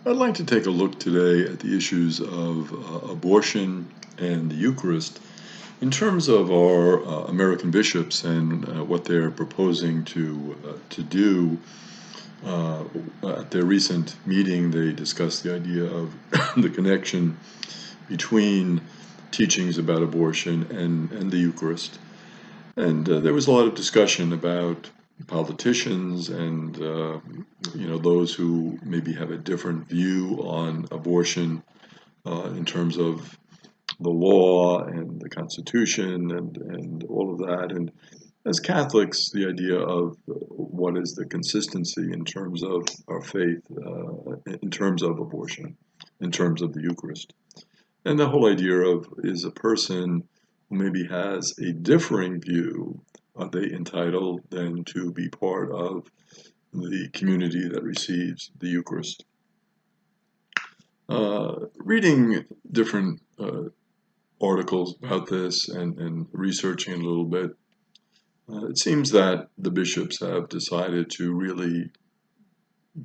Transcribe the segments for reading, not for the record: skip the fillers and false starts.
I'd like to take a look today at the issues of abortion and the Eucharist in terms of our American bishops and what they're proposing to do. Uh, at their recent meeting, they discussed the idea of the connection between teachings about abortion and the Eucharist. And there was a lot of discussion about politicians and those who maybe have a different view on abortion in terms of the law and the Constitution and all of that. And as Catholics, the idea of what is the consistency in terms of our faith, in terms of abortion, in terms of the Eucharist. And the whole idea of is a person who maybe has a differing view, are they entitled then to be part of the community that receives the Eucharist? Reading different articles about this and researching a little bit, it seems that the bishops have decided to really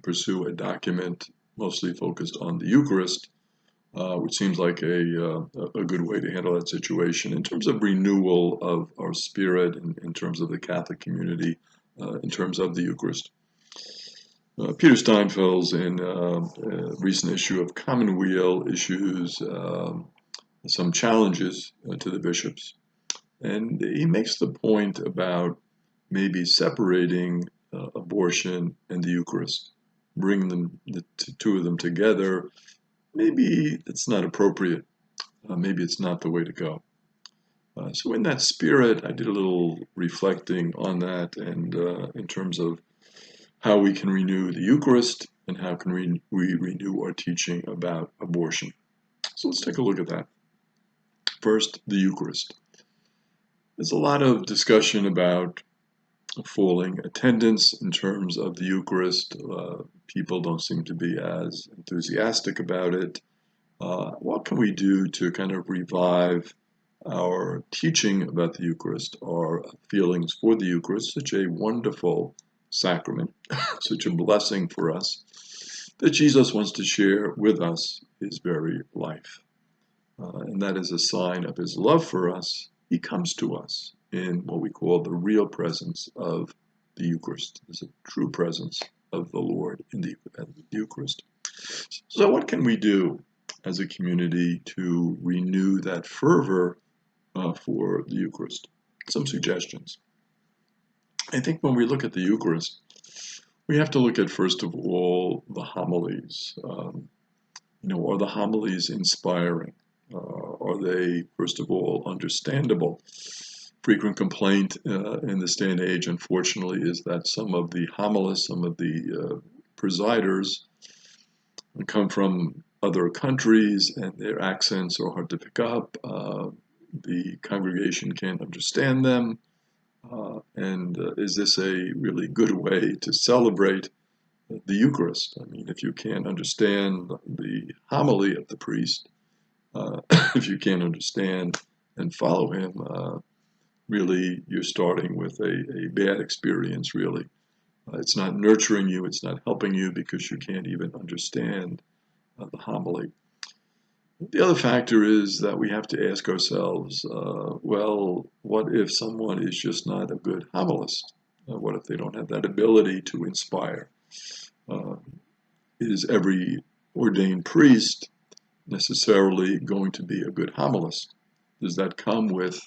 pursue a document mostly focused on the Eucharist, which seems like a good way to handle that situation in terms of renewal of our spirit, in terms of the Catholic community, in terms of the Eucharist. Peter Steinfels, in a recent issue of Commonweal, issues some challenges to the bishops. And he makes the point about maybe separating abortion and the Eucharist, bringing the two of them together. Maybe it's not appropriate. Maybe it's not the way to go. So in that spirit, I did a little reflecting on that and in terms of how we can renew the Eucharist and how can we renew our teaching about abortion. So let's take a look at that. First, the Eucharist. There's a lot of discussion about falling attendance in terms of the Eucharist. People don't seem to be as enthusiastic about it. What can we do to kind of revive our teaching about the Eucharist, our feelings for the Eucharist, such a wonderful sacrament, such a blessing for us, that Jesus wants to share with us his very life. And that is a sign of his love for us. He comes to us in what we call the real presence of the Eucharist. There's a true presence of the Lord in the Eucharist. So what can we do as a community to renew that fervor for the Eucharist? Some suggestions. I think when we look at the Eucharist, we have to look at, first of all, the homilies. Are the homilies inspiring? Are they, first of all, understandable? Frequent complaint in this day and age, unfortunately, is that some of the homilists, some of the presiders come from other countries and their accents are hard to pick up. The congregation can't understand them. And is this a really good way to celebrate the Eucharist? I mean, if you can't understand the homily of the priest, if you can't understand and follow him, really you're starting with a bad experience, really. It's not nurturing you, it's not helping you because you can't even understand the homily. The other factor is that we have to ask ourselves, well, what if someone is just not a good homilist? What if they don't have that ability to inspire? Is every ordained priest necessarily going to be a good homilist? Does that come with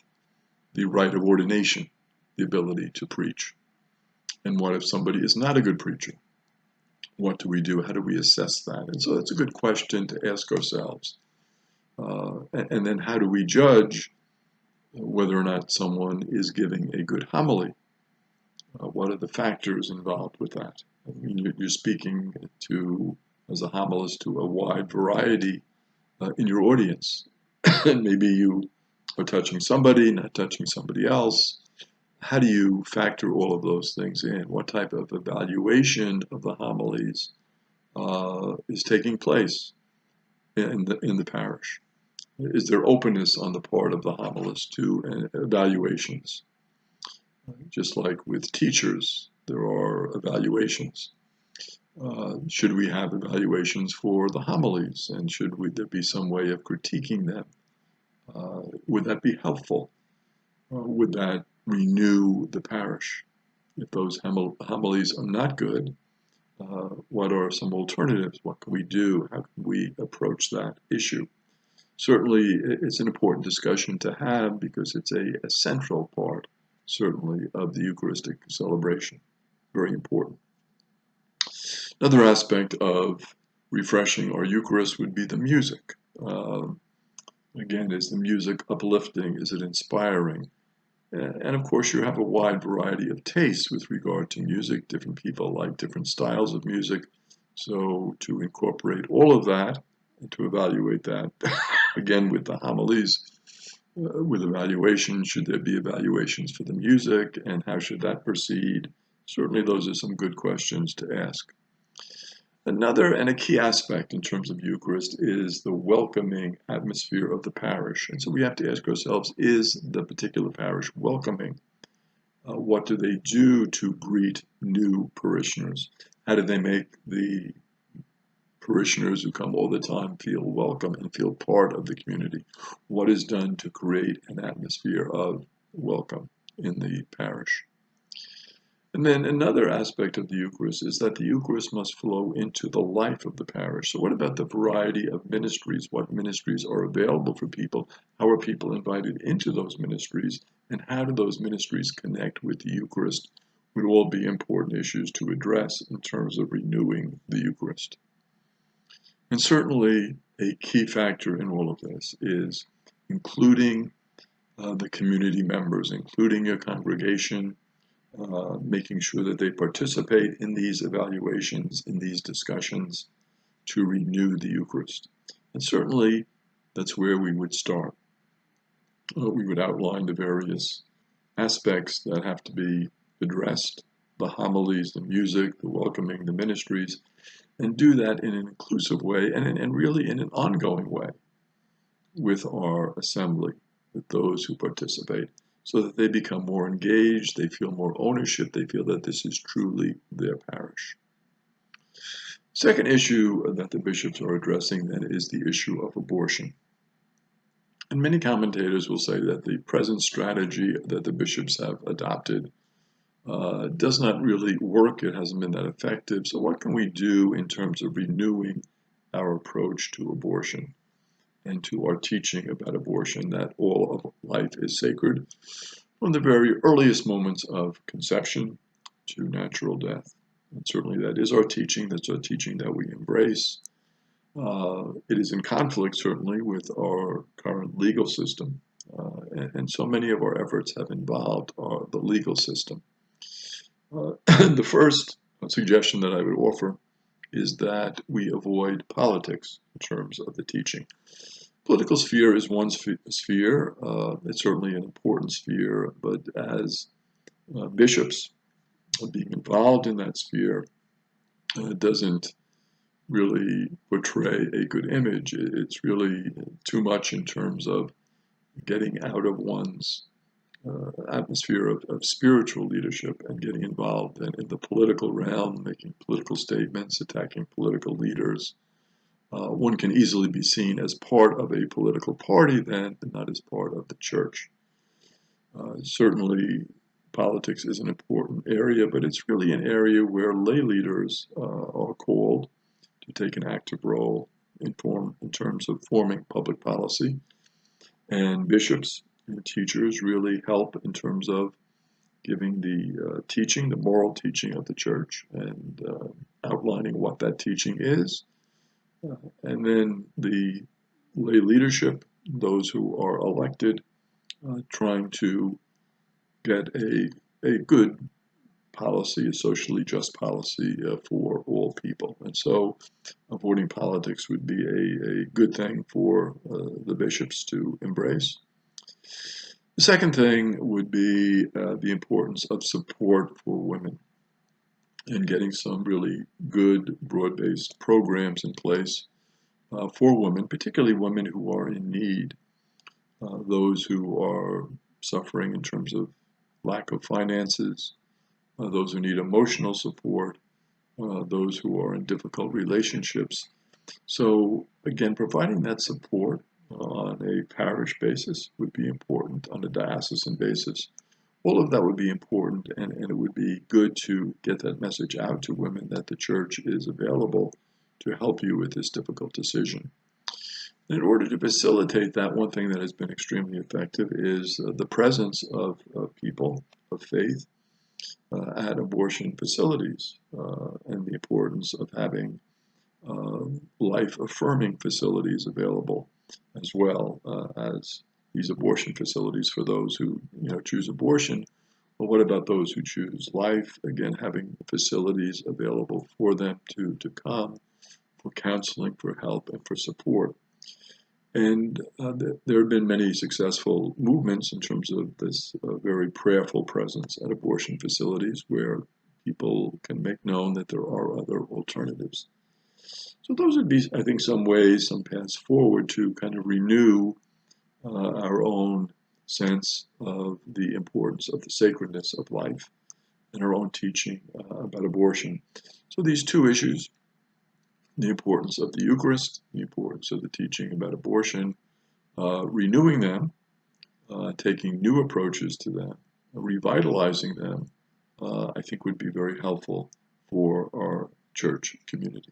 the rite of ordination, the ability to preach? And what if somebody is not a good preacher? What do we do? How do we assess that? And so that's a good question to ask ourselves. And then how do we judge whether or not someone is giving a good homily? What are the factors involved with that? I mean, you're speaking to, as a homilist, to a wide variety in your audience. And maybe you are touching somebody, not touching somebody else. How do you factor all of those things in? What type of evaluation of the homilies is taking place in the parish? Is there openness on the part of the homilist to evaluations? Just like with teachers, there are evaluations. Should we have evaluations for the homilies, and should there be some way of critiquing them? Would that be helpful? Would that renew the parish? If those homilies are not good, what are some alternatives? What can we do? How can we approach that issue? Certainly, it's an important discussion to have because it's a central part, certainly, of the Eucharistic celebration. Very important. Another aspect of refreshing our Eucharist would be the music. Again, is the music uplifting? Is it inspiring? And of course, you have a wide variety of tastes with regard to music. Different people like different styles of music. So to incorporate all of that and to evaluate that, again, with the homilies, with evaluation, should there be evaluations for the music and how should that proceed? Certainly, those are some good questions to ask. Another and a key aspect in terms of Eucharist is the welcoming atmosphere of the parish. And so we have to ask ourselves, is the particular parish welcoming? What do they do to greet new parishioners? How do they make the parishioners who come all the time feel welcome and feel part of the community? What is done to create an atmosphere of welcome in the parish? And then another aspect of the Eucharist is that the Eucharist must flow into the life of the parish. So what about the variety of ministries? What ministries are available for people? How are people invited into those ministries? And how do those ministries connect with the Eucharist? Would all be important issues to address in terms of renewing the Eucharist. And certainly a key factor in all of this is including the community members, including your congregation, making sure that they participate in these evaluations, in these discussions to renew the Eucharist. And certainly that's where we would start. We would outline the various aspects that have to be addressed, the homilies, the music, the welcoming, the ministries, and do that in an inclusive way and really in an ongoing way with our assembly, with those who participate, so that they become more engaged, they feel more ownership, they feel that this is truly their parish. Second issue that the bishops are addressing then is the issue of abortion. And many commentators will say that the present strategy that the bishops have adopted does not really work. It hasn't been that effective. So what can we do in terms of renewing our approach to abortion and to our teaching about abortion, that all of life is sacred from the very earliest moments of conception to natural death? And certainly that is our teaching. That's our teaching that we embrace. It is in conflict, certainly, with our current legal system. And so many of our efforts have involved the legal system. The first suggestion that I would offer is that we avoid politics in terms of the teaching. Political sphere is one sphere. It's certainly an important sphere, but as bishops being involved in that sphere doesn't really portray a good image. It's really too much in terms of getting out of one's atmosphere of spiritual leadership and getting involved in the political realm, making political statements, attacking political leaders. One can easily be seen as part of a political party then, but not as part of the church. Certainly, politics is an important area, but it's really an area where lay leaders are called to take an active role in terms of forming public policy. And bishops and teachers really help in terms of giving the teaching, the moral teaching of the church, and outlining what that teaching is. And then the lay leadership, those who are elected, trying to get a good policy, a socially just policy for all people. And so avoiding politics would be a good thing for the bishops to embrace. The second thing would be the importance of support for women and getting some really good broad-based programs in place for women, particularly women who are in need, those who are suffering in terms of lack of finances, those who need emotional support, those who are in difficult relationships. So again, providing that support on a parish basis would be important, on a diocesan basis. All of that would be important, and it would be good to get that message out to women that the church is available to help you with this difficult decision. In order to facilitate that, one thing that has been extremely effective is the presence of people of faith at abortion facilities, and the importance of having life-affirming facilities available, as well as these abortion facilities for those who choose abortion. But what about those who choose life? Again, having facilities available for them to come for counseling, for help, and for support. And there have been many successful movements in terms of this very prayerful presence at abortion facilities, where people can make known that there are other alternatives. So those would be, I think, some ways, some paths forward to kind of renew our own sense of the importance of the sacredness of life and our own teaching about abortion. So these two issues, the importance of the Eucharist, the importance of the teaching about abortion, renewing them, taking new approaches to them, revitalizing them, I think would be very helpful for our church community.